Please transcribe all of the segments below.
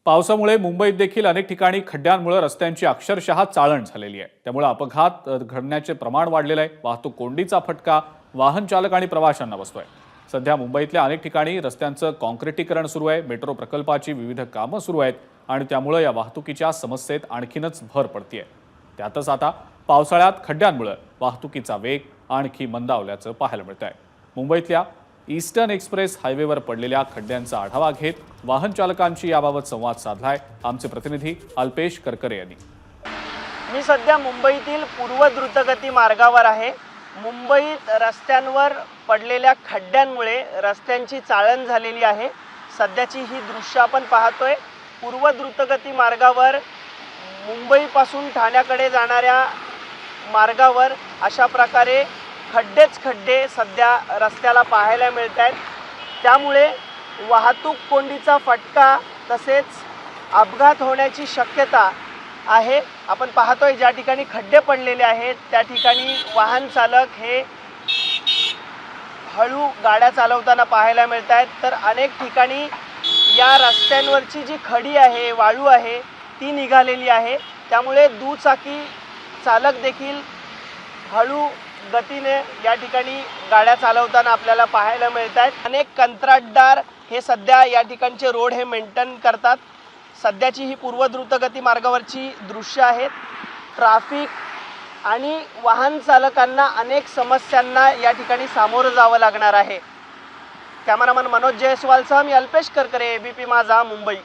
पावसामुळे मुंबईत देखील अनेक ठिकाणी खड्ड्यांमुळे रस्त्यांची अक्षरशः चाळण झालेली आहे। त्यामुळे अपघात घडण्याचे प्रमाण वाढलेले आहे। वाहतूक कोंडीचा फटका वाहन चालक आणि प्रवाशांना बसतोय। सध्या मुंबईतल्या अनेक ठिकाणी रस्त्यांचं काँक्रिटीकरण सुरू आहे, मेट्रो प्रकल्पाची विविध कामं सुरू आहेत आणि त्यामुळे या वाहतुकीच्या समस्येत आणखीनच भर पडतेय। त्यातच आता पावसाळ्यात खड्ड्यांमुळे वाहतुकीचा वेग आणखी मंदावल्याचं पाहायला मिळतंय। मुंबईतल्या ईस्टर्न एक्सप्रेस हायवेवर पडलेल्या खड्ड्यांचा आढावा घेत वाहन चालकांशी याबाबत संवाद साधलाय आमचे प्रतिनिधी अल्पेश करकरे यांनी। मी सध्या मुंबईतील पूर्व द्रुतगती मार्गावर आहे। मुंबईत रस्त्यांवर पडलेल्या खड्ड्यांमुळे रस्त्यांची चाळण झालेली आहे। सध्याची ही दृश्य आपण पाहतोय। पूर्व द्रुतगती मार्गावर मुंबईपासून ठाण्याकडे जाणाऱ्या मार्गावर अशा प्रकारे खड्डेच खड्डे सध्या रस्त्याला पाहायला मिळत आहेत। त्यामुळे वाहतूक कोंडीचा फटका तसेच अपघात होण्याची शक्यता आहे। आपण पाहतोय ज्या ठिकाणी खड्डे पडलेले आहेत त्या ठिकाणी वाहन चालक हे हळू गाड्या चालवताना पाहायला मिळत आहेत, तर अनेक ठिकाणी या रस्त्यांवरची जी खडी आहे, वाळू आहे ती निघालेली आहे। त्यामुळे दुचाकी चालक देखील हळू गतीने या ठिकाणी गाड्या चालवताना आपल्याला पाहायला मिळत आहेत। अनेक कंत्राटदार हे सध्या या ठिकाणचे रोड हे मेंटेन करतात। सध्याची ही पूर्व द्रुतगती मार्गावरची दृश्य आहेत। ट्रॅफिक आणि वाहन चालकांना अनेक समस्यांना या ठिकाणी सामोरं जावं लागणार आहे। कॅमेरामन मनोज जयस्वालसह मी अल्पेश करकरे, एबीपी माझा, मुंबई।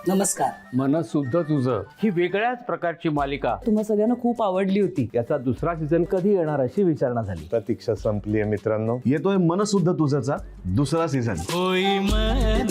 नमस्कार। मन सुद्धा तुझं ही वेगळ्याच प्रकारची मालिका तुम्हा सगळ्यांना खूप आवडली होती। याचा दुसरा सीझन कधी येणार अशी विचारणा झाली। प्रतीक्षा संपली आहे मित्रांनो। येतोय मन सुद्धा तुझाचा दुसरा सीझन। होई मन